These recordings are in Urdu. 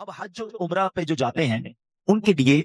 اب حج اور عمرہ پہ جو جاتے ہیں ان کے لیے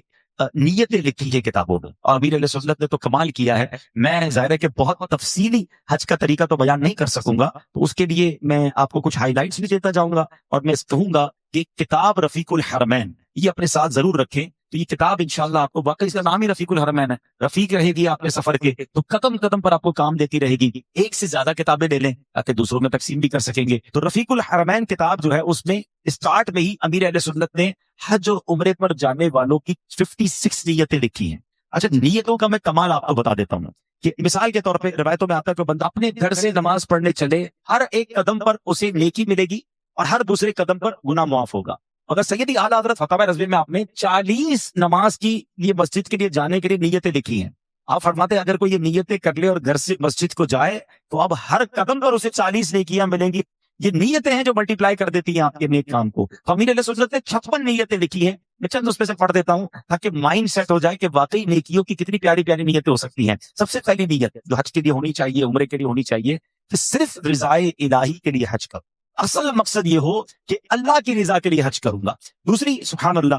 نیتیں لکھی ہے کتابوں میں، اور امیر علیہ سنت نے تو کمال کیا ہے۔ میں ظاہر ہے کہ بہت تفصیلی حج کا طریقہ تو بیان نہیں کر سکوں گا، تو اس کے لیے میں آپ کو کچھ ہائی لائٹس بھی دیتا جاؤں گا، اور میں کہوں گا کہ کتاب رفیق الحرمین یہ اپنے ساتھ ضرور رکھیں۔ تو یہ کتاب انشاءاللہ آپ کو، واقعی اس کا نام ہی رفیق الحرمین ہے، رفیق رہے گی آپ کے سفر کے، تو قدم قدم پر آپ کو کام دیتی رہے گی۔ ایک سے زیادہ کتابیں لے لیں تاکہ دوسروں میں تقسیم بھی کر سکیں گے۔ تو رفیق الحرمین کتاب جو ہے اس میں اسٹارٹ میں ہی امیر اہل سنت نے حج اور عمرے پر جانے والوں کی 56 نیتیں لکھی ہیں۔ اچھا، نیتوں کا میں کمال آپ کو بتا دیتا ہوں کہ مثال کے طور پہ روایتوں میں آتا ہے کہ بندہ اپنے گھر سے نماز پڑھنے چلے، ہر ایک قدم پر اسے نیکی ملے گی اور ہر دوسرے قدم پر گناہ معاف ہوگا۔ اگر سیدی اعلیٰ حضرت فتاوی رضوی میں آپ نے 40 نماز کی یہ مسجد کے لیے جانے کے لیے نیتیں لکھی ہیں۔ آپ فرماتے ہیں اگر کوئی یہ نیتیں کر لے اور گھر سے مسجد کو جائے تو اب ہر قدم پر اسے 40 نیکیاں ملیں گی۔ یہ نیتیں ہیں جو ملٹیپلائی کر دیتی ہیں آپ کے نیک کام کو۔ امیر علیہ سنت نے 56 نیتیں لکھی ہیں، میں چند اس پہ سے پڑھ دیتا ہوں تاکہ مائنڈ سیٹ ہو جائے کہ واقعی نیکیوں کی کتنی پیاری پیاری نیتیں ہو سکتی ہیں۔ سب سے پہلی نیت جو حج کے لیے ہونی چاہیے، عمرے کے لیے ہونی چاہیے، کہ صرف رضائے الہی کے لیے حج کرو۔ اصل مقصد یہ ہو کہ اللہ کی رضا کے لیے حج کروں گا۔ دوسری، سبحان اللہ،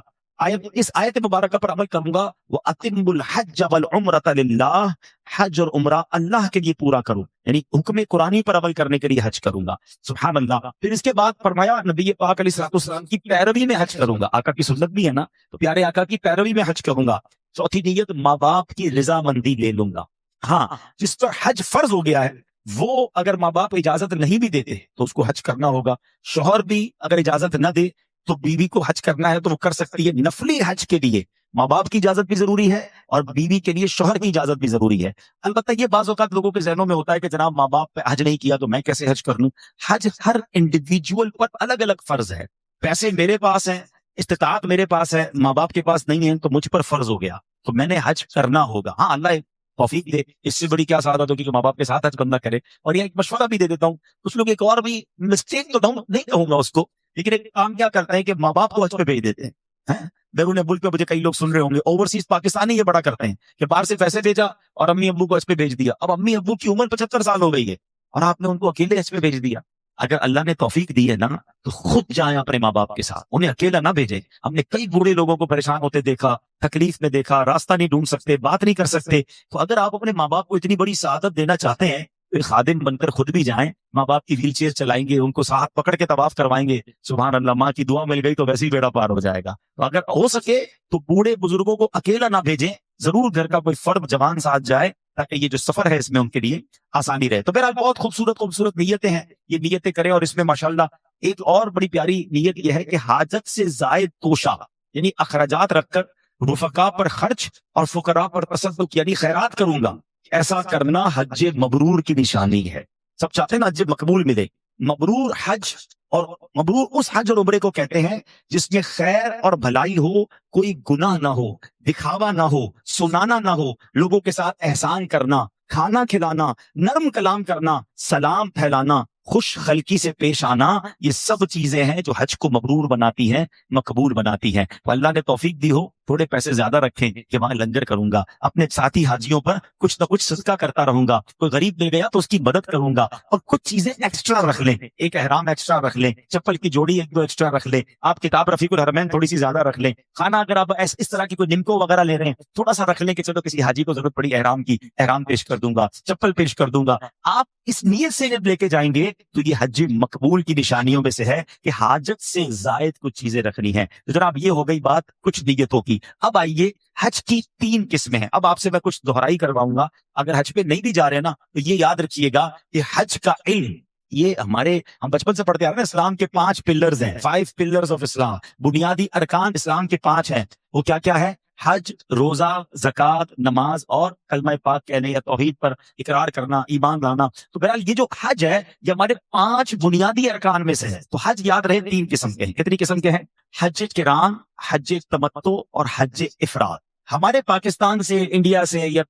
اس آیت مبارکہ پر عمل کروں گا، وَأَتِمُّ الْحَجَّ وَالْعُمْرَةَ لِلَّهِ، حج اور عمرہ اللہ کے لیے پورا کروں، یعنی حکم قرآنی پر عمل کرنے کے لیے حج کروں گا۔ سبحان اللہ۔ پھر اس کے بعد فرمایا نبی پاک علیہ الصلوۃ والسلام کی پیروی میں حج کروں گا، آقا کی سنت بھی ہے نا، تو پیارے آقا کی پیروی میں حج کروں گا۔ چوتھی نیت، ماں باپ کی رضامندی لے لوں گا۔ ہاں، جس پر حج فرض ہو گیا ہے وہ اگر ماں باپ اجازت نہیں بھی دیتے تو اس کو حج کرنا ہوگا۔ شوہر بھی اگر اجازت نہ دے تو بیوی کو حج کرنا ہے تو وہ کر سکتی ہے۔ نفلی حج کے لیے ماں باپ کی اجازت بھی ضروری ہے اور بیوی کے لیے شوہر کی اجازت بھی ضروری ہے۔ البتہ یہ بعض اوقات لوگوں کے ذہنوں میں ہوتا ہے کہ جناب ماں باپ پہ حج نہیں کیا تو میں کیسے حج کر لوں۔ حج ہر انڈیویجول پر الگ الگ فرض ہے۔ پیسے میرے پاس ہیں، استطاعت میرے پاس ہے، ماں باپ کے پاس نہیں ہے، تو مجھ پر فرض ہو گیا، تو میں نے حج کرنا ہوگا۔ ہاں، اللہ توفیق دے، اس سے بڑی کیا سعادت ہوگی کہ ماں باپ کے ساتھ حج بندہ کرے۔ اور یہ ایک مشورہ بھی دے دیتا ہوں، کچھ لوگ ایک اور بھی مسٹیک تو نہیں کہوں گا اس کو، لیکن ایک کام کیا کرتے ہیں کہ ماں باپ کو حج پہ بھیج دیتے ہیں۔ بیرون ملک پہ مجھے کئی لوگ سن رہے ہوں گے، اوورسیز پاکستانی یہ بڑا کرتے ہیں کہ باہر سے پیسے بھیجا اور امی ابو کو حج پہ بھیج دیا۔ اب امی ابو کی عمر 75 سال ہو گئی ہے اور آپ نے ان کو اکیلے حج پہ بھیج دیا۔ اگر اللہ نے توفیق دی ہے نا تو خود جائیں اپنے ماں باپ کے ساتھ، انہیں اکیلا نہ بھیجیں۔ ہم نے کئی بوڑھے لوگوں کو پریشان ہوتے دیکھا، تکلیف میں دیکھا، راستہ نہیں ڈھونڈ سکتے، بات نہیں کر سکتے۔ تو اگر آپ اپنے ماں باپ کو اتنی بڑی سعادت دینا چاہتے ہیں تو ایک خادم بن کر خود بھی جائیں، ماں باپ کی ویل چیئر چلائیں گے، ان کو ساتھ پکڑ کے طواف کروائیں گے۔ سبحان اللہ، ماں کی دعا مل گئی تو ویسے ہی بیڑا پار ہو جائے گا۔ تو اگر ہو سکے تو بوڑھے بزرگوں کو اکیلا نہ بھیجیں، ضرور گھر کا کوئی فرد جوان ساتھ جائے تاکہ یہ جو سفر ہے اس میں ان کے لیے آسانی رہے۔ تو بہرحال بہت خوبصورت نیتیں ہیں، یہ نیتیں کریں۔ اور اس میں ماشاءاللہ ایک اور بڑی پیاری نیت یہ ہے کہ حاجت سے زائد توشہ، یعنی اخراجات رکھ کر رفقا پر خرچ اور فقراء پر تصدق، یعنی خیرات کروں گا۔ ایسا کرنا حج مبرور کی نشانی ہے۔ سب چاہتے ہیں نا حج مقبول ملے۔ مبرور حج اور مبرور اس حج اور عمرے کو کہتے ہیں جس میں خیر اور بھلائی ہو، کوئی گناہ نہ ہو، دکھاوا نہ ہو، سنانا نہ ہو، لوگوں کے ساتھ احسان کرنا، کھانا کھلانا، نرم کلام کرنا، سلام پھیلانا، خوش خلقی سے پیش آنا، یہ سب چیزیں ہیں جو حج کو مبرور بناتی ہیں، مقبول بناتی ہیں۔ تو اللہ نے توفیق دی ہو تھوڑے پیسے زیادہ رکھیں کہ وہاں لنگر کروں گا، اپنے ساتھی حاجیوں پر کچھ نہ کچھ صدقہ کرتا رہوں گا، کوئی غریب مل گیا تو اس کی مدد کروں گا، اور کچھ چیزیں ایکسٹرا رکھ لیں، ایک احرام ایکسٹرا رکھ لیں، چپل کی جوڑی ایک دو ایکسٹرا رکھ لیں، آپ کتاب رفیق الحرمین تھوڑی سی زیادہ رکھ لیں، کھانا اگر آپ اس طرح کی کوئی نمکو وغیرہ لے رہے ہیں تھوڑا سا رکھ لیں کہ چلو کسی حاجی کو ضرورت پڑی احرام کی، احرام پیش کر دوں گا، چپل پیش کر دوں گا۔ آپ اس نیت سے جب لے کے جائیں گے تو یہ حج مقبول کی نشانیوں میں سے ہے کہ حاجت سے زائد کچھ چیزیں رکھنی ہیں۔ تو جناب یہ ہو گئی بات کچھ نیتوں کی۔ اب آئیے، حج کی 3 قسمیں ہیں۔ اب آپ سے میں کچھ دہرائی کرواؤں گا، اگر حج پہ نہیں بھی جا رہے نا تو یہ یاد رکھیے گا کہ حج کا علم، یہ ہم بچپن سے پڑھتے آ رہے ہیں، اسلام کے 5 پلرز ہیں، 5 پلرز آف اسلام، بنیادی ارکان اسلام کے 5 ہیں۔ وہ کیا کیا ہے؟ حج، روزہ، زکوٰۃ، نماز اور کلمہ پاک کہنے یا توحید پر اقرار کرنا، ایمان لانا۔ تو بہرحال یہ جو حج ہے یہ ہمارے 5 بنیادی ارکان میں سے ہے۔ تو حج یاد رہے 3 قسم کے ہیں۔ کتنی قسم کے ہیں؟ حج قران، حج تمتع اور حج افراد۔ ہمارے پاکستان سے، انڈیا سے یا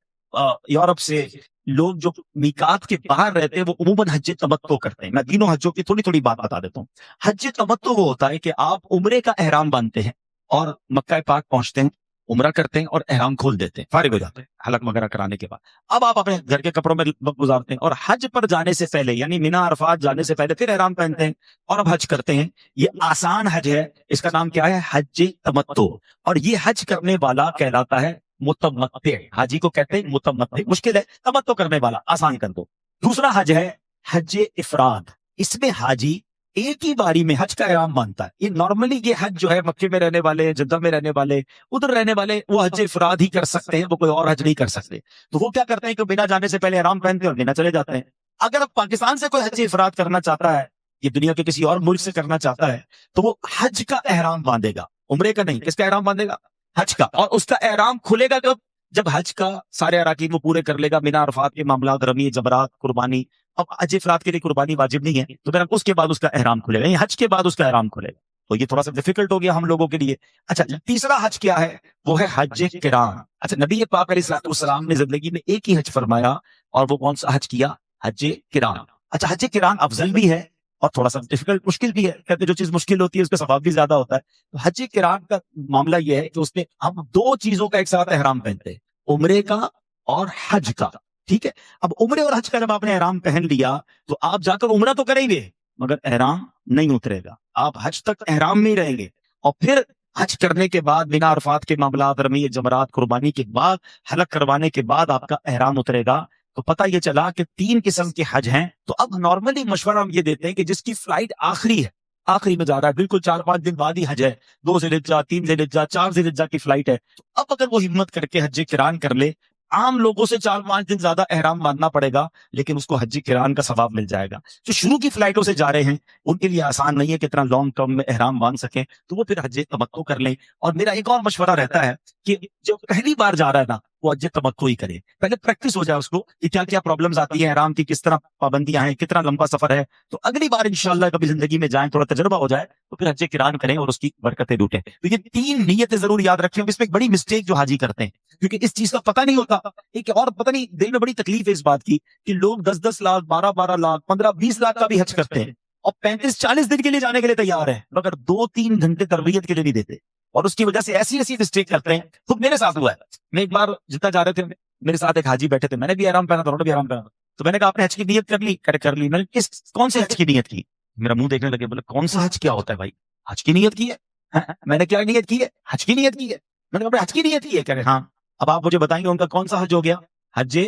یورپ سے لوگ جو میقات کے باہر رہتے ہیں وہ عموماً حج تمتع کرتے ہیں۔ میں تینوں حجوں کی تھوڑی بات بتا دیتا ہوں۔ حج تمتع وہ ہوتا ہے کہ آپ عمرے کا احرام باندھتے ہیں اور مکہ پاک پہنچتے ہیں، عمرہ کرتے ہیں اور احرام کھول دیتے ہیں، فارغ ہو جاتے ہیں حلق وغیرہ کرانے کے بعد. اب آپ اپنے گھر کے کپڑوں میں وقت گزارتے ہیں اور حج پر جانے سے پہلے یعنی مینا عرفات جانے سے پہلے پھر احرام پہنتے ہیں اور اب حج کرتے ہیں. یہ آسان حج ہے، اس کا نام کیا ہے؟ حج تمتع. اور یہ حج کرنے والا کہلاتا ہے متمتع. حاجی کو کہتے ہیں متمتع. مشکل ہے، تمتع کرنے والا، آسان کر دو. دوسرا حج ہے حج افراد. اس میں حاجی ایک ہی باری میں حج کا احرام باندھتا ہے. یہ نارملی یہ حج جو ہے مکے میں رہنے والے، جدہ میں رہنے والے، ادھر رہنے والے وہ حج افراد ہی کر سکتے ہیں، وہ کوئی اور حج نہیں کر سکتے. تو وہ کیا کرتے ہیں کہ بنا جانے سے پہلے احرام پہنتے ہیں اور بنا چلے جاتے ہیں. اگر اب پاکستان سے کوئی حج افراد کرنا چاہتا ہے، یہ دنیا کے کسی اور ملک سے کرنا چاہتا ہے، تو وہ حج کا احرام باندھے گا، عمرے کا نہیں. کس کا احرام باندھے گا؟ حج کا. اور اس کا احرام کھلے گا کب؟ جب حج کا سارے اراکین وہ پورے کر لے گا، مینا عرفات کے معاملات، رمی، جمرات، قربانی. اب حج افراد کے لیے قربانی واجب نہیں ہے، تو پھر اس کے بعد اس کا احرام کھلے گا، یعنی حج کے بعد اس کا احرام کھلے گا. تو یہ تھوڑا سا ڈیفیکلٹ ہو گیا ہم لوگوں کے لیے. اچھا، تیسرا حج کیا ہے؟ وہ ہے حج قران. اچھا، نبی پاک علیہ الصلوۃ والسلام نے زندگی میں ایک ہی حج فرمایا، اور وہ کون سا حج کیا؟ حج قران. اچھا، حج قران افضل بھی ہے اور تھوڑا سا ڈیفیکلٹ، مشکل بھی ہے. کہتے جو چیز مشکل ہوتی ہے اس کا ثواب بھی زیادہ ہوتا ہے. تو حج قران کا معاملہ یہ ہے کہ اس میں ہم دو چیزوں کا ایک ساتھ احرام پہنتے ہیں، عمرے کا اور حج کا. ٹھیک ہے. اب عمرے اور حج کا جب آپ نے احرام پہن لیا تو آپ جا کر عمرہ تو کریں گے مگر احرام نہیں اترے گا. آپ حج تک احرام میں ہی رہیں گے، اور پھر حج کرنے کے بعد بنا عرفات کے معاملات، رمی، جمرات، قربانی کے بعد، حلق کروانے کے بعد آپ کا احرام اترے گا. تو پتہ یہ چلا کہ 3 قسم کے حج ہیں. تو اب نارملی مشورہ ہم یہ دیتے ہیں کہ جس کی فلائٹ آخری ہے، آخری میں جا رہا ہے، بالکل 4-5 دن بعد ہی حج ہے، 2 ذی الحجہ، 3 ذی الحجہ، 4 ذی الحجہ کی فلائٹ ہے، تو اب اگر وہ ہمت کر کے حج قران کر لے، عام لوگوں سے 4-5 دن زیادہ احرام باندھنا پڑے گا، لیکن اس کو حج قران کا ثواب مل جائے گا. جو شروع کی فلائٹوں سے جا رہے ہیں ان کے لیے آسان نہیں ہے کہ اتنا لانگ ٹرم میں احرام باندھ سکیں، تو وہ پھر حج تمتع کر لیں. اور میرا ایک اور مشورہ رہتا ہے کہ جو پہلی بار جا رہا ہے نا، وہ حج تمتع ہی کرے. پہلے پریکٹس ہو جائے اس کو کہ کیا کیا پرابلمز آتی ہیں احرام کی، کس طرح پابندیاں ہیں، کتنا لمبا سفر ہے. تو اگلی بار انشاءاللہ کبھی زندگی میں جائیں، تھوڑا تجربہ ہو جائے، تو پھر حج قران کریں اور اس کی برکتیں لوٹیں. تو یہ 3 نیتیں ضرور یاد رکھیں. اس میں ایک بڑی مسٹیک جو حاجی کرتے ہیں، کیونکہ اس چیز کا پتہ نہیں ہوتا. ایک اور پتہ نہیں، دل میں بڑی تکلیف ہے اس بات کی کہ لوگ 10-10 لاکھ، 12-12 لاکھ، 15-20 لاکھ کا بھی حج کرتے ہیں اور 35-40 دن کے لیے جانے کے لیے تیار ہیں، مگر 2-3 گھنٹے تربیت کے لیے نہیں دیتے. اور اس کی وجہ سے ایسی مسٹیک کرتے ہیں. خود میرے ساتھ ہوا ہے. میں ایک بار جتنا جا رہے تھے، میرے ساتھ ایک حاجی بیٹھے تھے، میں نے بھی احرام پہنا تھا، انہوں نے بھی احرام پہنا تھا. تو میں نے کہا آپ نے حج کی نیت کر لی؟ کر لی. میں نے کون سے حج کی نیت کی؟ میرا منہ دیکھنے لگے، بولے کون سا حج کیا ہوتا ہے بھائی؟ حج کی نیت کی ہے. میں نے کیا نیت کی ہے؟ حج کی نیت کی ہے. میں نے کہا حج کی نیت کی ہے. کہہ رہے ہاں. اب آپ مجھے بتائیں گے ان کا کون سا حج ہو گیا؟ حج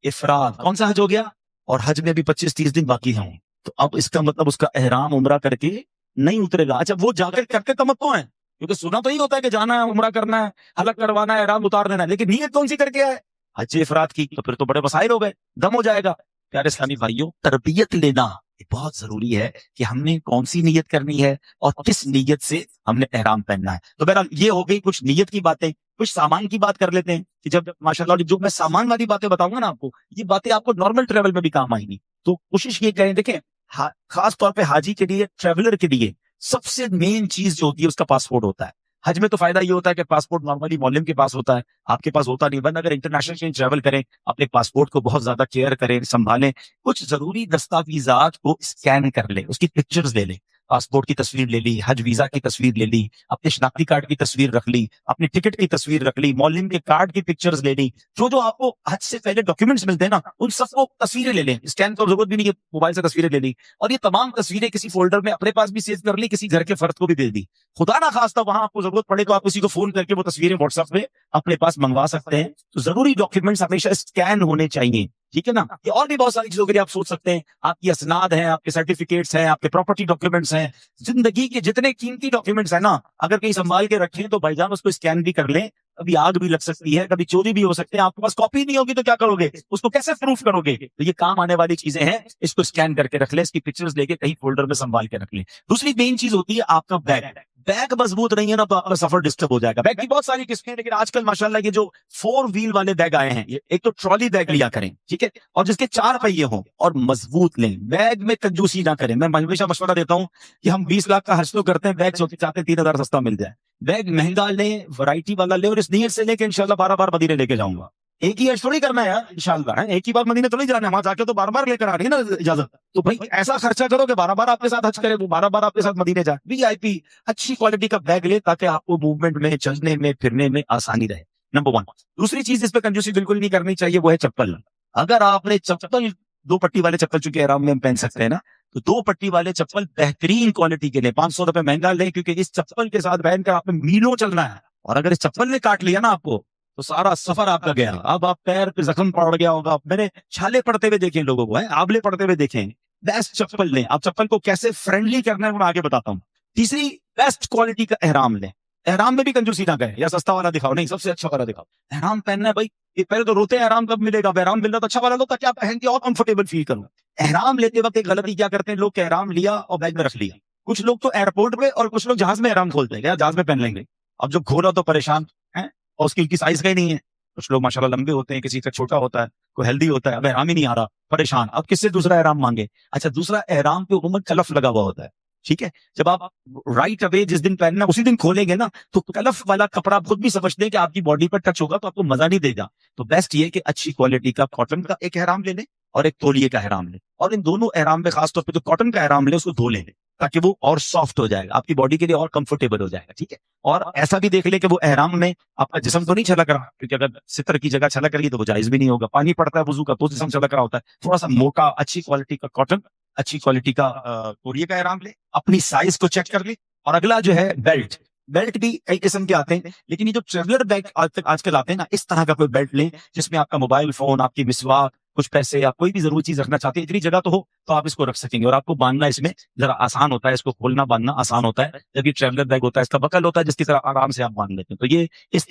افراد. کون سا حج ہو گیا؟ اور حج میں بھی 25-30 دن باقی ہیں. تو اب اس کا مطلب اس کا احرام عمرہ کر کے نہیں اترے گا. اچھا، وہ جا کر کرتے تمتع ہیں، کیونکہ سنا تو ہی ہوتا ہے کہ جانا ہے، عمرہ کرنا ہے، حلق کروانا ہے، احرام اتار دینا ہے، لیکن نیت کون سی کر کے ہے؟ حج افراد کی. تو پھر تو بڑے مسائل ہو گئے، دم ہو جائے گا. پیارے اسلامی بھائیوں، تربیت لینا یہ بہت ضروری ہے کہ ہم نے کون سی نیت کرنی ہے اور کس نیت سے ہم نے احرام پہننا ہے. تو بہرحال یہ ہو گئی کچھ نیت کی باتیں. کچھ سامان کی بات کر لیتے ہیں کہ جب ماشاءاللہ جو میں سامان والی باتیں بتاؤں گا نا آپ کو، یہ باتیں آپ کو نارمل ٹریول میں بھی کام آئیں گی. تو کوشش یہ کریں، دیکھیں خاص طور پہ حاجی کے لیے، ٹریولر کے لیے سب سے مین چیز جو ہوتی ہے اس کا پاسپورٹ ہوتا ہے. حج میں تو فائدہ یہ ہوتا ہے کہ پاسپورٹ نارملی معلم کے پاس ہوتا ہے، آپ کے پاس ہوتا نہیں. ورنہ اگر انٹرنیشنل کہیں ٹریول کریں، اپنے پاسپورٹ کو بہت زیادہ کیئر کریں، سنبھالیں. کچھ ضروری دستاویزات کو اسکین کر لیں، اس کی پکچرز لے لیں. پاسپورٹ کی تصویر لے لی، حج ویزا کی تصویر لے لی، اپنے شناختی کارڈ کی تصویر رکھ لی، اپنے ٹکٹ کی تصویر رکھ لی، معلم کے کارڈ کی پکچرز لے لی. جو آپ کو حج سے پہلے ڈاکیومنٹس ملتے ہیں نا، ان سب کو تصویریں لے لیں. اسکین تو ضرورت بھی نہیں ہے، موبائل سے تصویریں لے لی، اور یہ تمام تصویریں کسی فولڈر میں اپنے پاس بھی سیو کر لی، کسی گھر کے فرد کو بھی دے دی. خدا نہ خواستہ وہاں آپ کو ضرورت پڑے تو آپ کسی کو فون کر کے وہ تصویریں واٹس ایپ پہ اپنے پاس منگوا سکتے ہیں. تو ضروری ڈاکیومنٹس ہمیشہ اسکین ہونے چاہیے. ٹھیک ہے نا. یہ اور بھی بہت ساری چیزوں کے لیے آپ سوچ سکتے ہیں. آپ کی اسناد ہیں، آپ کے سرٹیفکیٹس ہیں، آپ کے پراپرٹی ڈاکیومنٹس ہیں، زندگی کے جتنے قیمتی ڈاکیومنٹس ہیں نا، اگر کہیں سنبھال کے رکھیں تو بھائی جان اس کو اسکین بھی کر لیں. کبھی آگ بھی لگ سکتی ہے، کبھی چوری بھی ہو سکتے ہیں. آپ کے پاس کاپی نہیں ہوگی تو کیا کرو گے؟ اس کو کیسے پروف کرو گے؟ تو یہ کام آنے والی چیزیں ہیں. اس کو اسکین کر کے رکھ لیں، اس کی پکچرز لے کے کہیں فولڈر میں سنبھال کے رکھ لیں. دوسری مین چیز ہوتی ہے آپ کا بیگ مضبوط نہیں ہے نا تو آپ کا سفر ڈسٹرب ہو جائے گا. بیگ کی بہت ساری قسمیں ہیں، لیکن آج کل ماشاءاللہ یہ جو 4 ویل والے بیگ آئے ہیں، ایک تو ٹرالی بیگ لیا کریں، ٹھیک ہے، اور جس کے 4 پہیے ہوں اور مضبوط لیں. بیگ میں کنجوسی نہ کریں. میں ہمیشہ مشورہ دیتا ہوں کہ ہم 20 لاکھ کا حج تو کرتے ہیں، بیگ چاہتے ہیں 3,000 سستا مل جائے. بیگ مہنگا لیں، ورائٹی والا لیں، اور اس نیت سے لیں کہ انشاءاللہ 12 بار مدینے لے کے جاؤں گا. ایک ہی حج تھوڑی کرنا ہے یار انشاءاللہ، ایک ہی بار مدینے تو نہیں جانا ہے، وہاں جا کے تو بار بار لے کر آ رہی ہے نا اجازت. تو بھائی ایسا خرچہ کرو کہ بار بار آپ کے ساتھ حج کرے، وہ بار بار آپ کے ساتھ مدینے جائے. VIP اچھی کوالٹی کا بیگ لے تاکہ آپ کو موومنٹ میں، چلنے میں، پھرنے میں آسانی رہے. نمبر 1. دوسری چیز اس پہ کنجوسی بالکل نہیں کرنی چاہیے، وہ ہے چپل. اگر آپ نے چپل 2 پٹی والے چپل چونکہ احرام میں ہم پہن سکتے ہیں نا، تو 2 پٹی والے چپل بہترین کوالٹی کے لیں. 500 روپے مہنگا لیں، کیونکہ اس چپل کے ساتھ پہن کر آپ نے میلوں چلنا ہے. اور اگر اس چپل نے کاٹ لیا نا آپ کو، تو سارا سفر آپ کا گیا. اب آپ پیر پہ زخم پڑ گیا ہوگا. میں نے چھالے پڑتے ہوئے دیکھیں لوگوں کو، آبلے پڑتے ہوئے دیکھیں. بیسٹ چپل لیں. آپ چپل کو کیسے فرینڈلی کرنا ہے وہ میں آگے بتاتا ہوں. تیسری، بیسٹ کوالٹی کا احرام لیں. احرام میں بھی کنجوسی نہ کریں یا سستا والا دکھاؤ، نہیں، سب سے اچھا والا دکھاؤ. احرام پہننا ہے بھائی، یہ پہلے تو روتے ہیں احرام کب ملے گا. احرام مل رہا تو اچھا والا لو تاکہ آپ پہن کے اور کمفرٹیبل فیل کرو. احرام لیتے وقت ایک غلطی کیا کرتے ہیں لوگ کہ احرام لیا اور بیگ میں رکھ لیا. کچھ لوگ تو ایئرپورٹ پہ اور کچھ لوگ جہاز میں احرام کھولتے ہیں کہ جہاز میں پہن لیں گے. اب جب کھولا تو پریشان ہیں، اور اس کی سائز کا ہی نہیں ہے. کچھ لوگ ماشاءاللہ لمبے ہوتے ہیں، کسی کا چھوٹا ہوتا ہے، کوئی ہیلدی ہوتا ہے. اب احرام ہی نہیں آ رہا، پریشان. اب کس سے دوسرا احرام مانگے؟ اچھا، دوسرا احرام پہ عموماً کلف لگا ہوا ہوتا ہے. ٹھیک ہے، جب آپ رائٹ اوے جس دن پہننا اسی دن کھولیں گے نا، تو کلف والا کپڑا آپ خود بھی سمجھتے ہیں کہ آپ کی باڈی پر ٹچ ہوگا تو آپ کو مزہ نہیں دے گا. تو بیسٹ یہ کہ اچھی کوالٹی کا کاٹن کا ایک احرام لے لیں اور ایک تولیے کا احرام لیں. اور ان دونوں احرام میں خاص طور پہ جو کاٹن کا احرام لیں اس کو دھو لیں تاکہ وہ اور سافٹ ہو جائے گا، آپ کی باڈی کے لیے اور کمفرٹیبل ہو جائے گا. ٹھیک ہے، اور ایسا بھی دیکھ لیں کہ وہ احرام میں آپ کا جسم تو نہیں چھلک رہا، کیونکہ اگر ستر کی جگہ چھلک رہی ہے تو وہ جائز بھی نہیں ہوگا. پانی پڑتا ہے وضو کا تو جسم چھلک رہا ہوتا ہے. تھوڑا سا موٹا اچھی کوالٹی کا کاٹن، اچھی کوالٹی کا تولیے کا احرام لے، اپنی سائز کو چیک کر لے. اور اگلا جو ہے بیلٹ. بیلٹ بھی کئی قسم کے آتے ہیں، لیکن یہ جو ٹریولر بیگ آج کل آتے ہیں نا، اس طرح کا کوئی بیلٹ لیں جس میں آپ کا موبائل فون، آپ کی مسواک، کچھ پیسے یا کوئی بھی ضروری چیز رکھنا چاہتے ہیں، اتنی جگہ تو ہو تو آپ اس کو رکھ سکیں گے. اور آپ کو باندھنا اس میں ذرا آسان ہوتا ہے، اس کو کھولنا باندھنا آسان ہوتا ہے. جبکہ ٹریولر بیگ ہوتا ہے اس کا بکل ہوتا ہے جس کی طرح آرام سے آپ باندھ لیتے ہیں. تو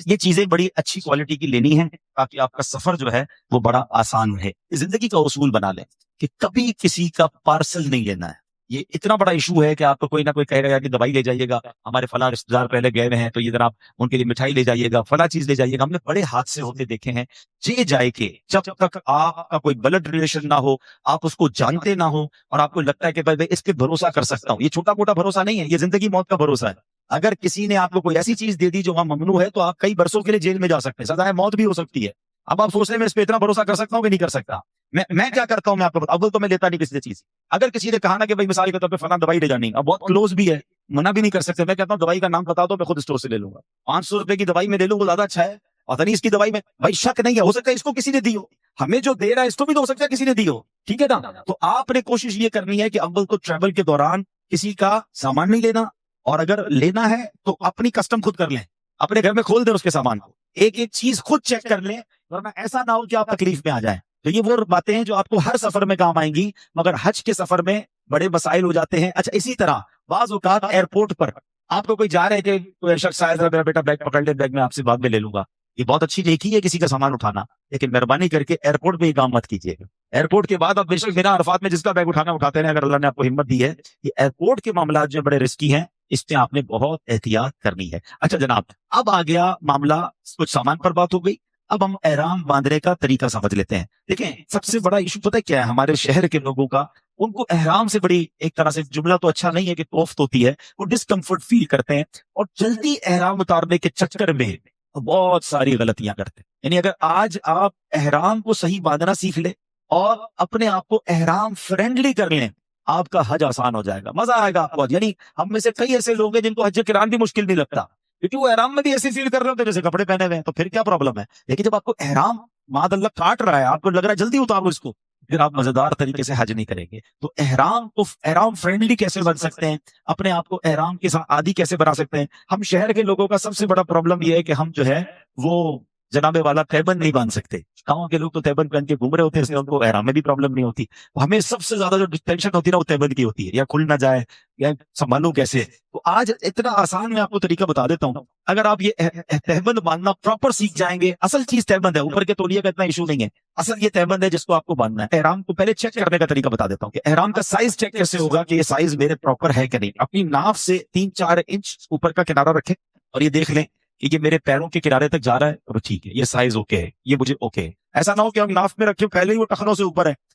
یہ چیزیں بڑی اچھی کوالٹی کی لینی ہیں تاکہ آپ کا سفر جو ہے وہ بڑا آسان رہے. زندگی کا اصول بنا لیں کہ کبھی کسی کا پارسل نہیں لینا ہے. یہ اتنا بڑا ایشو ہے کہ آپ کو کوئی نہ کوئی کہے گا کہ دوائی لے جائیے گا، ہمارے فلاں رشتے دار پہلے گئے ہوئے ہیں تو یہ ذرا ان کے لیے مٹھائی لے جائیے گا، فلاں چیز لے جائیے گا. ہم نے بڑے حادثے ہوتے دیکھے ہیں. جائے کہ جب تک آپ کا کوئی بلڈ ریلیشن نہ ہو، آپ اس کو جانتے نہ ہو، اور آپ کو لگتا ہے کہ بھائی اس پہ بھروسہ کر سکتا ہوں، یہ چھوٹا موٹا بھروسہ نہیں ہے، یہ زندگی موت کا بھروسہ ہے. اگر کسی نے آپ کو کوئی ایسی چیز دے دی جو وہاں ممنوع ہے تو آپ کئی برسوں کے لیے جیل میں جا سکتے ہیں، سزائے موت بھی ہو سکتی ہے. اب آپ سوچ رہے ہیں میں اس پہ اتنا بھروسہ کر سکتا ہوں کہ نہیں کر سکتا. میں کیا کرتا ہوں، میں آپ کو اول تو میں لیتا نہیں کسی سے چیز. اگر کسی نے کہا نا کہ بھائی مثال کے طور پہ فلاں دوائی لے جانی، اب بہت کلوز بھی ہے، منع بھی نہیں کر سکتے، میں کہتا ہوں دوائی کا نام بتا دو، میں خود اسٹور سے لے لوں گا. 500 روپے کی دوائی میں لے لوں، وہ زیادہ اچھا ہے. اور نہیں اس کی دوائی میں بھائی شک نہیں ہے، ہو سکتا ہے اس کو کسی نے دی ہو، ہمیں جو دے رہا ہے اس کو بھی تو ہو سکتا ہے کسی نے دی ہو. ٹھیک ہے نا. تو آپ نے کوشش یہ کرنی ہے کہ اول تو ٹریول کے دوران کسی کا سامان نہیں لینا، اور اگر لینا ہے تو اپنی کسٹم خود کر لیں، اپنے گھر میں کھول دیں اس کے سامان کو، ایک ایک چیز خود چیک کر لیں، ورنہ ایسا نہ ہو کہ آپ تکلیف میں آ جائیں. تو یہ وہ باتیں ہیں جو آپ کو ہر سفر میں کام آئیں گی، مگر حج کے سفر میں بڑے مسائل ہو جاتے ہیں. اچھا، اسی طرح بعض اوقات ایئرپورٹ پر آپ کو کوئی جا رہے تھے، کوئی شخص آیا تھا، میرا بیٹا بیگ پکڑ لے، بیگ میں آپ سے بعد میں لے لوں گا. یہ بہت اچھی نیکی ہے کسی کا سامان اٹھانا، لیکن مہربانی کر کے ایئرپورٹ میں یہ کام مت کیجیے گا. ایئرپورٹ کے بعد آپ بے شک بنا عرفات میں جس کا بیگ اٹھانا اٹھاتے ہیں، اگر اللہ نے آپ کو ہمت دی ہے. یہ ایئرپورٹ کے معاملات جو بڑے رسکی ہیں، اس پہ آپ نے بہت احتیاط کرنی ہے. اچھا جناب، اب آ گیا معاملہ، کچھ سامان پر بات ہو گئی، اب ہم احرام باندھنے کا طریقہ سمجھ لیتے ہیں. دیکھیں، سب سے بڑا ایشو پتہ کیا ہے ہمارے شہر کے لوگوں کا؟ ان کو احرام سے بڑی، ایک طرح سے جملہ تو اچھا نہیں ہے کہ توفت ہوتی ہے، وہ ڈسکمفرٹ فیل کرتے ہیں، اور جلدی احرام اتارنے کے چکر میں بہت ساری غلطیاں کرتے ہیں. یعنی اگر آج آپ احرام کو صحیح باندھنا سیکھ لیں اور اپنے آپ کو احرام فرینڈلی کر لیں، آپ کا حج آسان ہو جائے گا، مزہ آئے گا آپ کو. یعنی ہم میں سے کئی ایسے لوگ ہیں جن کو حج کران بھی مشکل نہیں لگتا، کیونکہ وہ احرام میں بھی ایسے فیل کر رہے ہوتے ہیں جیسے کپڑے پہنے ہوئے ہیں، تو پھر کیا پرابلم ہے. لیکن جب آپ کو احرام ماد اللہ کاٹ رہا ہے، آپ کو لگ رہا ہے جلدی اتارو اس کو، پھر آپ مزیدار طریقے سے حج نہیں کریں گے. تو احرام فرینڈلی کیسے بن سکتے ہیں، اپنے آپ کو احرام کے ساتھ عادی کیسے بنا سکتے ہیں؟ ہم شہر کے لوگوں کا سب سے بڑا پرابلم یہ ہے کہ ہم جو ہے وہ جناب والا تیبند نہیں باندھ سکتے. گاؤں کے لوگ تو تیبند پہن کے گھوم رہے ہوتے ہیں، اس لیے ان کو احرام میں بھی پرابلم نہیں ہوتی. ہمیں سب سے زیادہ جو ٹینشن ہوتی ہے نا وہ تیبند کی ہوتی ہے، یا کھل نہ جائے یا سنبھالوں کیسے. تو آج اتنا آسان میں آپ کو طریقہ بتا دیتا ہوں. اگر آپ یہ تہبند باندھنا پراپر سیکھ جائیں گے، اصل چیز تہبند ہے، اوپر کے تولیے کا اتنا ایشو نہیں ہے، اصل یہ تہبند ہے جس کو آپ کو باندھنا ہے. احرام کو پہلے چیک کرنے کا طریقہ بتا دیتا ہوں کہ احرام کا سائز چیک کیسے ہوگا کہ یہ سائز میرے پراپر ہے کہ نہیں. اپنی ناف سے 3-4 انچ اوپر کا کنارہ رکھیں اور یہ دیکھ لیں کہ یہ میرے پیروں کے کنارے تک جا رہا ہے، تو ٹھیک ہے، یہ سائز اوکے ہے، یہ مجھے اوکے ہے. ایسا نہ ہو کہ ہم ناف میں رکھیں پہلے ہی وہ ٹخنوں سے اوپر ہے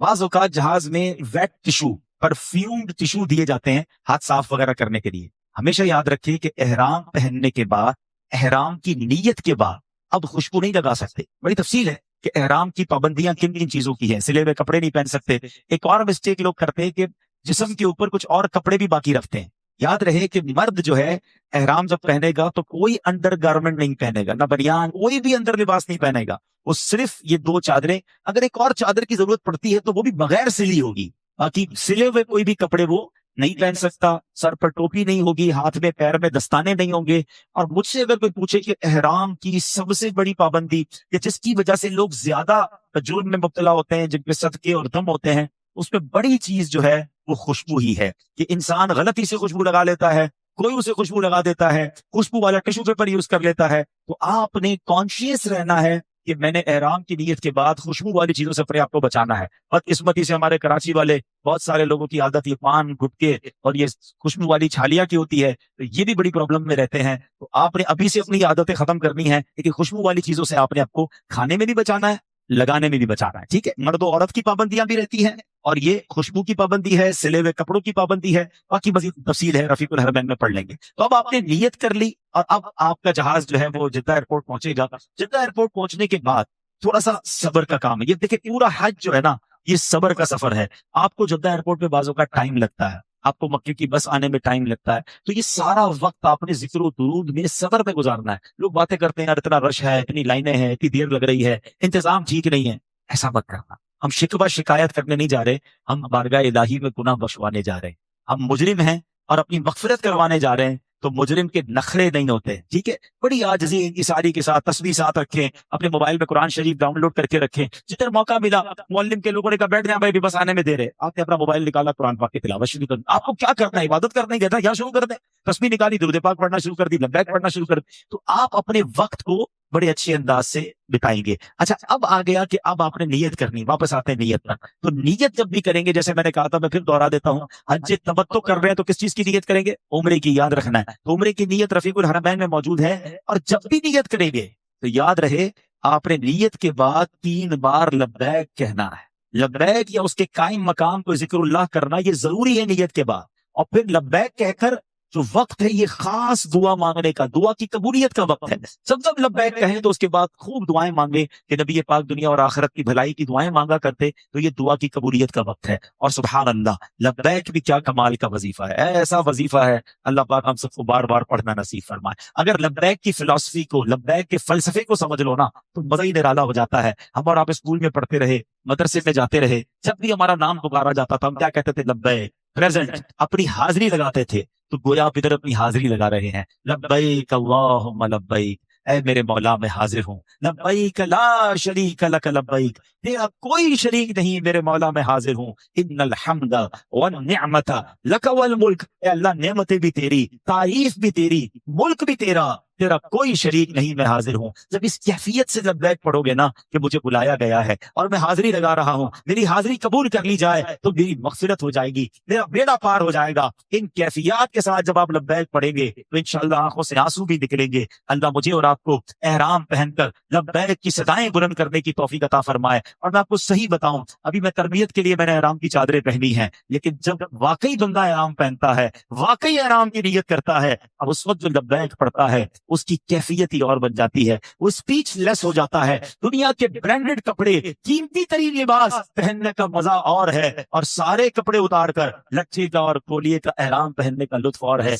بعض اوقات جہاز میں ویٹ ٹشو، پرفیومڈ ٹشو دیے جاتے ہیں ہاتھ صاف وغیرہ کرنے کے لیے. ہمیشہ یاد رکھیے کہ احرام پہننے کے بعد، احرام کی نیت کے بعد اب خوشبو نہیں لگا سکتے. بڑی تفصیل ہے کہ احرام کی پابندیاں کن کن چیزوں کی ہیں. سلے ہوئے کپڑے نہیں پہن سکتے. ایک اور مسٹیک لوگ کرتے ہیں کہ جسم کے اوپر کچھ اور کپڑے بھی باقی رکھتے ہیں. یاد رہے کہ مرد جو ہے احرام جب پہنے گا تو کوئی انڈر گارمنٹ نہیں پہنے گا، نہ بنیان، کوئی بھی اندر لباس نہیں پہنے گا. وہ صرف یہ 2 چادریں، اگر ایک اور چادر کی ضرورت پڑتی ہے تو وہ بھی بغیر سلی ہوگی. باقی سلے ہوئے کوئی بھی کپڑے وہ نہیں پہن سکتا. سر پر ٹوپی نہیں ہوگی، ہاتھ میں پیر میں دستانے نہیں ہوں گے. اور مجھ سے اگر کوئی پوچھے کہ احرام کی سب سے بڑی پابندی کہ جس کی وجہ سے لوگ زیادہ جرم میں مبتلا ہوتے ہیں، جن پہ صدقے اور دم ہوتے ہیں، اس میں بڑی چیز جو ہے وہ خوشبو ہی ہے. کہ انسان غلطی سے خوشبو لگا لیتا ہے، کوئی اسے خوشبو لگا دیتا ہے، خوشبو والا ٹشو پیپر یوز کر لیتا ہے. تو آپ نے کانشیس رہنا ہے کہ میں نے احرام کی نیت کے بعد خوشبو والی چیزوں سے اپنے آپ کو بچانا ہے. بدقسمتی سے ہمارے کراچی والے بہت سارے لوگوں کی عادت یہ پان، گٹکے اور یہ خوشبو والی چھالیاں کی ہوتی ہے، تو یہ بھی بڑی پرابلم میں رہتے ہیں. تو آپ نے ابھی سے اپنی عادتیں ختم کرنی ہے، لیکن خوشبو والی چیزوں سے آپ نے آپ کو کھانے میں بھی بچانا ہے، لگانے میں بھی بچانا ہے. ٹھیک ہے، مرد و عورت کی پابندیاں بھی رہتی ہیں، اور یہ خوشبو کی پابندی ہے، سلے ہوئے کپڑوں کی پابندی ہے. باقی مزید تفصیل ہے رفیق الحرمین میں پڑھ لیں گے. تو اب آپ نے نیت کر لی، اور اب آپ کا جہاز جو ہے وہ جدہ ایئرپورٹ پہنچے گا. جدہ ایئرپورٹ پہنچنے کے بعد تھوڑا سا صبر کا کام ہے. یہ دیکھیں پورا حج جو ہے نا یہ صبر کا سفر ہے. آپ کو جدہ ایئرپورٹ پہ بازوں کا ٹائم لگتا ہے، آپ کو مکے کی بس آنے میں ٹائم لگتا ہے. تو یہ سارا وقت آپ نے ذکر و درود میں صبر پہ گزارنا ہے. لوگ باتیں کرتے ہیں یار اتنا رش ہے، اتنی لائنیں ہیں، اتنی دیر لگ رہی ہے، انتظام ٹھیک نہیں ہے. ایسا مت کرنا. ہم شکوہ شکایت کرنے نہیں جا رہے، ہم بارگاہ الہی میں گناہ بخشوانے جا رہے ہیں. ہم مجرم ہیں اور اپنی مغفرت کروانے جا رہے ہیں، تو مجرم کے نخرے نہیں ہوتے. ٹھیک ہے، بڑی عاجزی انکساری کے ساتھ تسبیح ساتھ رکھیں، اپنے موبائل میں قرآن شریف ڈاؤن لوڈ کر کے رکھیں. جتنا موقع ملا معلم کے لوگوں نے کہا بیٹھ جائیں بھائی بس آنے میں دے رہے، آپ نے اپنا موبائل نکالا، قرآن پاک کی تلاوت شروع کر دی. آپ کو کیا کرنا ہے؟ عبادت کرنا ہی کہتا ہے، یا شروع کر دیں. تسبیح نکالی، درود پاک پڑھنا شروع کر دی، لبیک پڑھنا شروع کر دی. تو آپ اپنے وقت کو بڑے اچھے انداز سے بتائیں گے. اچھا اب آ گیا کہ اب آپ نے نیت کرنی. واپس آتے ہیں نیت پر. تو نیت جب بھی کریں گے، جیسے میں نے کہا تھا، میں پھر دوہرا دیتا ہوں، حج تمتع کر رہے ہیں تو کس چیز کی نیت کریں گے؟ عمرے کی. یاد رکھنا ہے، تو عمرے کی نیت رفیق الحرمین میں موجود ہے. اور جب بھی نیت کریں گے تو یاد رہے آپ نے نیت کے بعد 3 بار لبیک کہنا ہے. لبیک یا اس کے قائم مقام کو ذکر اللہ کرنا یہ ضروری ہے نیت کے بعد. اور پھر لبیک کہہ کر جو وقت ہے یہ خاص دعا مانگنے کا، دعا کی قبولیت کا وقت ہے. جب لبیک کہیں تو اس کے بعد خوب دعائیں مانگے کہ نبی پاک دنیا اور آخرت کی بھلائی کی دعائیں مانگا کرتے. تو یہ دعا کی قبولیت کا وقت ہے. اور سبحان اللہ، لبیک بھی کیا کمال کا وظیفہ ہے. ایسا وظیفہ ہے، اللہ پاک ہم سب کو بار بار پڑھنا نصیب فرمائے. اگر لبیک کی فلسفی کو، لبیک کے فلسفے کو سمجھ لو نا تو مزہ ہی نرالا ہو جاتا ہے. ہم اور آپ اسکول میں پڑھتے رہے، مدرسے میں جاتے رہے، جب بھی ہمارا نام پکارا جاتا تھا ہم کیا کہتے تھے؟ لبیک، پریزنٹ، اپنی حاضری لگاتے تھے. تو گویا آپ ادھر اپنی حاضری لگا رہے ہیں. لبیک اللہم لبیک، اے میرے مولا میں حاضر ہوں. لبیک لا شریک لک لبیک، تیرا کوئی شریک نہیں میرے مولا میں حاضر ہوں. ان الحمد والنعمت لک والملک، اے اللہ نعمتیں بھی تیری، تعریف بھی تیری، ملک بھی تیرا، تیرا کوئی شریک نہیں، میں حاضر ہوں. جب اس کیفیت سے لبیک پڑھو گے نا کہ مجھے بلایا گیا ہے اور میں حاضری لگا رہا ہوں، میری حاضری قبول کر لی جائے تو میری مغفرت ہو جائے گی، میرا بیڑا پار ہو جائے گا. ان کیفیات کے ساتھ جب آپ لبیک پڑھیں گے تو انشاءاللہ آنکھوں سے آنسو بھی نکلیں گے. اللہ مجھے اور آپ کو احرام پہن کر لبیک کی صدائیں بلند کرنے کی توفیق عطا فرمائے. اور میں آپ کو صحیح بتاؤں، ابھی میں تربیت کے لیے میں نے احرام کی چادریں پہنی ہیں، لیکن جب واقعی بندہ احرام پہنتا ہے، واقعی احرام کی نیت کرتا ہے، اب اس وقت جو لبیک پڑھتا ہے اس کی کیفیت ہی اور بن جاتی ہے. وہ اسپیچ لیس ہو جاتا ہے. دنیا کے برانڈڈ کپڑے، قیمتی ترین لباس پہننے کا مزہ اور ہے، اور سارے کپڑے اتار کر لچے کا اور کولیے کا احرام پہننے کا لطف اور ہے.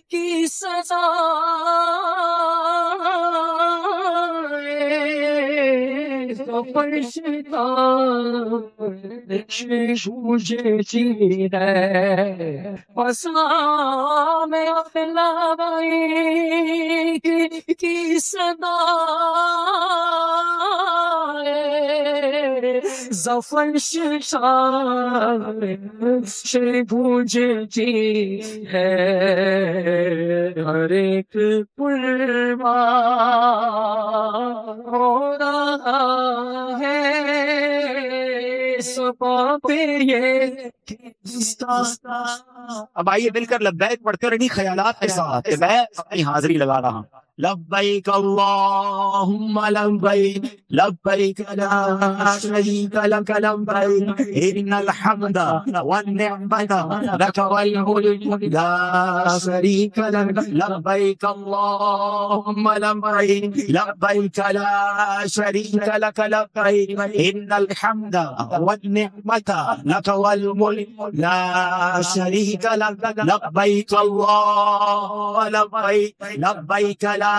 کی سزا کی صدا ظفر سے گونجتی ہے، ہر ایک قربان ہو رہا ہے سپا پہ یہ. اب آئیے مل کر لبیک پڑھتے اور انہی خیالات کے ساتھ کہ میں اپنی حاضری لگا رہا ہوں. لبیک اللہم لبیک لبیک لا شریک لک لبیک ان الحمد والنعمت لک والملک لا شریک لک لبیک اللہم لبیک لبیک لا شریک لک لبیک ان الحمد والنعمت لک والملک لا شریک لک لبیک اللہم لبیک لبیک لا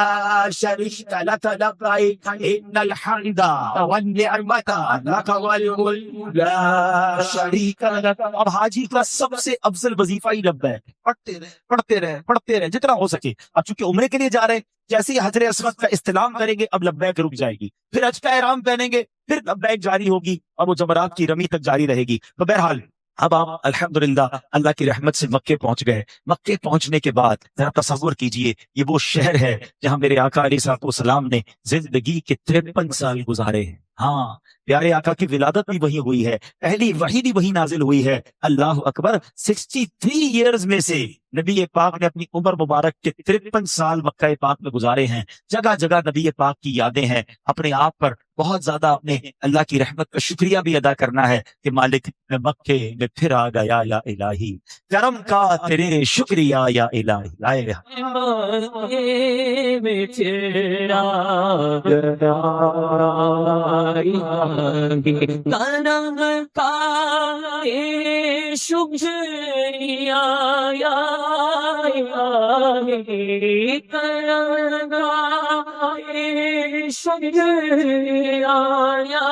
شریک لک لبیک ان الحمد والنعمت لک والملک لا شریک لک۔ اب حاجی کا سب سے افضل وظیفہ ہی لبیک، پڑھتے رہے جتنا ہو سکے۔ اب چونکہ عمرے کے لیے جا رہے ہیں، جیسے ہی حجر اسود کا استلام کریں گے اب لبیک رک جائے گی، پھر حج کا احرام پہنیں گے پھر لبیک جاری ہوگی اور وہ جمرات کی رمی تک جاری رہے گی۔ تو بہرحال اب آپ الحمدللہ اللہ کی رحمت سے مکے پہنچ گئے۔ مکے پہنچنے کے بعد ذرا تصور کیجئے، یہ وہ شہر ہے جہاں میرے آقا علیہ السلام نے زندگی کے 53 سال گزارے ہیں۔ ہاں، پیارے آقا کی ولادت بھی وہیں ہوئی ہے، پہلی وحی بھی وہیں نازل ہوئی ہے۔ اللہ اکبر، 63 ایئرز میں سے نبی پاک نے اپنی عمر مبارک کے 53 سال مکہ پاک میں گزارے ہیں۔ جگہ جگہ نبی پاک کی یادیں ہیں۔ اپنے آپ پر بہت زیادہ اپنے اللہ کی رحمت کا شکریہ بھی ادا کرنا ہے کہ مالک میں مکے میں پھر آ گیا یا الہی، کرم کا تیرے شکریہ یا الہی۔ لا الہ کرم کا شکریہ یا الہی، کرم کا شکریہ یا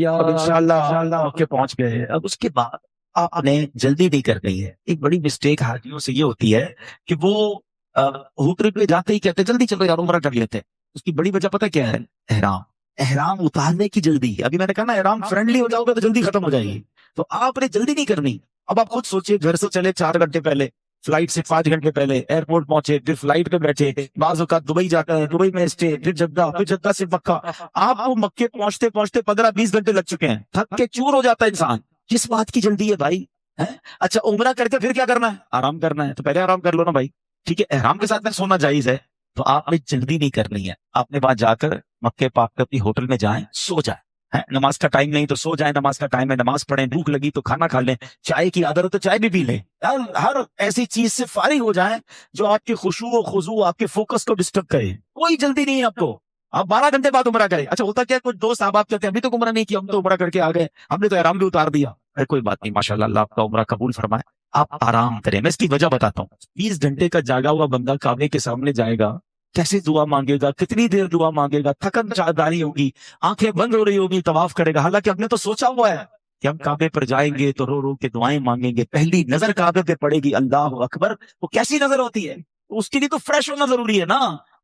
اب انشاءاللہ مکے پہنچ گئے۔ اب اس کے بعد آپ نے جلدی نہیں کرنی ہے۔ ایک بڑی مسٹیک حاجیوں سے یہ ہوتی ہے کہ وہ ہوٹل پہ جاتے ہی کہتے جلدی چلو یار عمرہ کر لیتے ہیں۔ اس کی بڑی وجہ پتہ کیا ہے؟ احرام اتارنے کی جلدی۔ ابھی میں نے کہا نا احرام فرینڈلی ہو جاؤ گے تو جلدی ختم ہو جائے گی، تو آپ نے جلدی نہیں کرنی۔ اب آپ خود سوچئے، گھر سے چلے 4 گھنٹے پہلے، فلائٹ سے 5 گھنٹے پہلے ایئرپورٹ پہنچے، پھر فلائٹ پہ بیٹھے، بعض اوقات دبئی جاتا ہے، دبئی میں اسٹے، پھر جدہ سے مکہ۔ آپ کو مکے پہنچتے پہنچتے 15-20 گھنٹے لگ چکے ہیں، تھک کے چور ہو جاتا ہے انسان۔ کس بات کی جلدی ہے بھائی؟ اچھا عمرہ کر کے پھر کیا کرنا ہے؟ آرام کرنا ہے، تو پہلے آرام کر لو نا بھائی، ٹھیک ہے؟ احرام کے ساتھ میں سونا جائز ہے، تو آپ نے جلدی نہیں کرنی ہے۔ آپ نے وہاں جا کر مکے پاک کے اپنی ہوٹل میں جائیں، سو جائیں۔ نماز کا ٹائم نہیں تو سو جائیں، نماز کا ٹائم ہے نماز پڑھیں، بھوک لگی تو کھانا کھا لیں، چائے کی عادت ہو تو چائے بھی پی لیں۔ ہر ایسی چیز سے فارغ ہو جائیں جو آپ کی خشوع و خضوع، آپ کے فوکس کو ڈسٹرب کرے۔ کوئی جلدی نہیں ہے آپ کو، آپ 12 گھنٹے بعد عمرہ کریں۔ اچھا ہوتا کیا، کچھ دوست آپ کہتے ہیں ابھی تو عمرہ نہیں کیا، ہم تو عمرہ کر کے آ گئے، ہم نے تو احرام بھی اتار دیا۔ کوئی بات نہیں، ماشاءاللہ اللہ آپ کا عمرہ قبول فرمائے۔ آپ آرام کریں، میں اس کی وجہ بتاتا ہوں۔ 20 گھنٹے کا جاگا ہوا بندہ کعبے کے سامنے جائے گا، کیسے دعا مانگے گا، کتنی دیر دعا مانگے گا، تھکن چاداری ہوگی، آنکھیں بند ہو رہی ہوگی، طواف کرے گا۔ حالانکہ ہم نے تو سوچا ہوا ہے کہ ہم کعبے پر جائیں گے تو رو رو کے دعائیں مانگیں گے، پہلی نظر کعبے پہ پڑے گی، اللہ اکبر، وہ کیسی نظر ہوتی ہے؟ اس کے لیے تو فریش ہونا ضروری ہے نا۔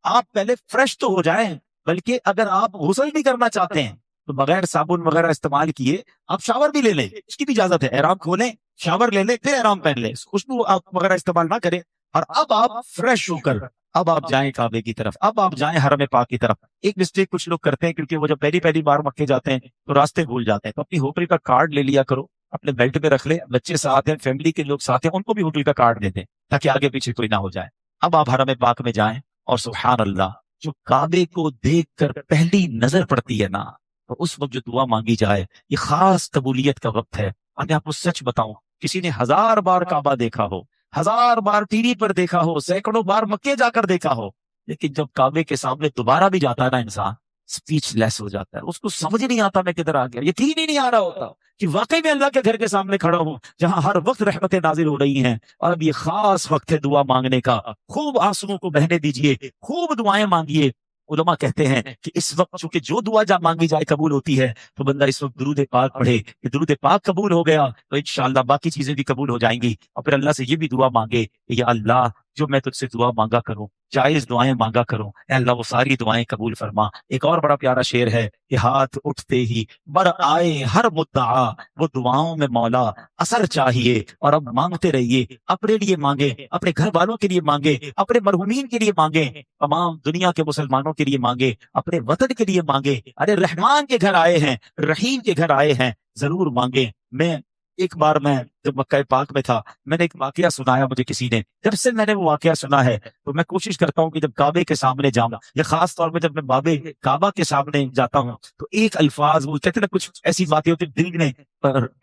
آپ پہلے فریش تو ہو جائیں، بلکہ اگر آپ غسل بھی کرنا چاہتے ہیں تو بغیر صابن وغیرہ استعمال کیے آپ شاور بھی لے لیں، اس کی بھی اجازت ہے۔ احرام کھولیں، شاور لے لیں، پھر احرام پہن لیں، خوشبو آپ وغیرہ استعمال نہ کریں، اور اب آپ فریش ہو کر اب آپ جائیں کعبے کی طرف، اب آپ جائیں حرم پاک کی طرف۔ ایک مسٹیک کچھ لوگ کرتے ہیں، کیونکہ وہ جب پہلی بار مکے جاتے ہیں تو راستے بھول جاتے ہیں، تو اپنی ہوٹل کا کارڈ لے لیا کرو، اپنے بیلٹ پہ رکھ لیں، بچے ساتھ ہیں، فیملی کے لوگ ساتھ ہیں، ان کو بھی ہوٹل کا کارڈ دے دیں تاکہ آگے پیچھے کوئی نہ ہو جائے۔ اب آپ حرم پاک میں جائیں، اور سبحان اللہ، جو کعبے کو دیکھ کر پہلی نظر پڑتی ہے نا، تو اس وقت جو دعا مانگی جائے یہ خاص قبولیت کا وقت ہے۔ اور میں آپ کو سچ بتاؤں، کسی نے 1000 بار کعبہ دیکھا ہو، 1000 بار ٹی وی پر دیکھا ہو، سینکڑوں بار مکے جا کر دیکھا ہو، لیکن جب کعبے کے سامنے دوبارہ بھی جاتا ہے نا انسان، سپیچ لیس ہو جاتا ہے، اس کو سمجھ نہیں آتا میں کدھر آ گیا، یقین ہی نہیں آ رہا ہوتا کہ واقعی میں اللہ کے گھر کے سامنے کھڑا ہوں جہاں ہر وقت رحمتیں نازل ہو رہی ہیں، اور اب یہ خاص وقت ہے دعا مانگنے کا۔ خوب آنسوؤں کو بہنے دیجئے، خوب دعائیں مانگیے۔ علماء کہتے ہیں کہ اس وقت چونکہ جو دعا جب مانگی جائے قبول ہوتی ہے، تو بندہ اس وقت درود پاک پڑھے کہ درود پاک قبول ہو گیا تو انشاءاللہ باقی چیزیں بھی قبول ہو جائیں گی، اور پھر اللہ سے یہ بھی دعا مانگے کہ یا اللہ جو میں تجھ سے دعا مانگا کروں، جائز دعائیں مانگا کروں، اے اللہ وہ ساری دعائیں قبول فرما۔ ایک اور بڑا پیارا شعر ہے کہ ہاتھ اٹھتے ہی بر آئے ہر مدعا، وہ دعاؤں میں مولا اثر چاہیے، اور اب مانگتے رہیے، اپنے لیے مانگے، اپنے گھر والوں کے لیے مانگے، اپنے مرحومین کے لیے مانگے، تمام دنیا کے مسلمانوں کے لیے مانگے، اپنے وطن کے لیے مانگے۔ ارے رحمان کے گھر آئے ہیں، رحیم کے گھر آئے ہیں، ضرور مانگے۔ میں ایک بار میں جب مکہ پاک میں تھا، میں نے ایک واقعہ سنایا مجھے کسی نے، جب سے میں نے وہ واقعہ سنا ہے تو میں کوشش کرتا ہوں کہ جب کعبے کے سامنے جاؤں یا خاص طور پہ جب میں بابے کعبہ کے سامنے جاتا ہوں تو ایک الفاظ وہ کہتے ہیں نا، کچھ ایسی باتیں ہوتی ہیں دل میں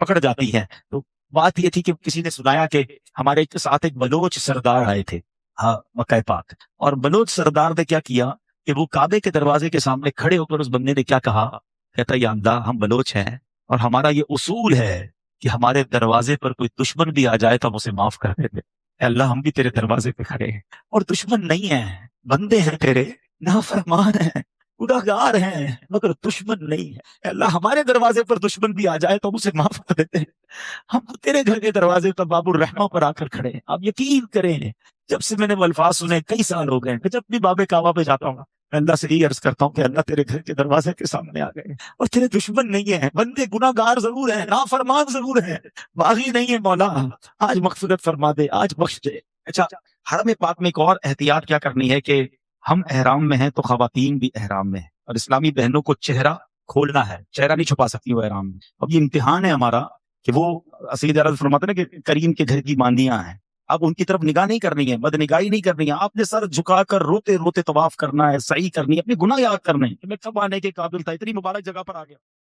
پکڑ جاتی ہیں. تو بات یہ تھی کہ کسی نے سنایا کہ ہمارے ساتھ ایک بلوچ سردار آئے تھے ہاں مکہ پاک، اور بلوچ سردار نے کیا کیا کہ وہ کعبے کے دروازے کے سامنے کھڑے ہو کر اس بندے نے کیا کہا، کہتا یا اللہ ہم بلوچ ہیں اور ہمارا یہ اصول ہے کہ ہمارے دروازے پر کوئی دشمن بھی آ جائے تو ہم اسے معاف کر دیتے. اے اللہ ہم بھی تیرے دروازے پہ کھڑے ہیں اور دشمن نہیں ہیں، بندے ہیں تیرے، نافرمان ہیں، گناہگار ہیں، مگر دشمن نہیں ہے. اے اللہ ہمارے دروازے پر دشمن بھی آ جائے تو ہم اسے معاف کر دیتے ہیں. ہم تیرے گھر کے دروازے پر باب الرحمہ پر آ کر کھڑے ہیں. آپ یقین کریں جب سے میں نے وہ الفاظ سنے کئی سال ہو گئے، جب بھی باب کعبہ پہ جاتا ہوں میں اللہ سے یہ عرض کرتا ہوں کہ اللہ تیرے گھر کے دروازے کے سامنے آ گئے اور تیرے دشمن نہیں ہیں، بندے گناہگار ضرور ہیں، نافرمان ضرور ہیں، باغی نہیں ہے مولا، آج مغفرت فرما دے، آج بخش دے. اچھا، حرم پاک میں ایک اور احتیاط کیا کرنی ہے کہ ہم احرام میں ہیں تو خواتین بھی احرام میں ہیں، اور اسلامی بہنوں کو چہرہ کھولنا ہے، چہرہ نہیں چھپا سکتی وہ احرام میں. اب یہ امتحان ہے ہمارا کہ وہ سید اعظم فرماتے ہیں نا کہ کریم کے گھر کی ماندیاں ہیں، اب ان کی طرف نگاہ نہیں کرنی ہے، بد نگاہی نہیں کرنی ہے، آپ نے سر جھکا کر روتے روتے طواف کرنا ہے، صحیح کرنی ہے، اپنے گناہ یاد کرنے ہیں کہ میں کب آنے کے قابل تھا، اتنی مبارک جگہ پر آ گیا.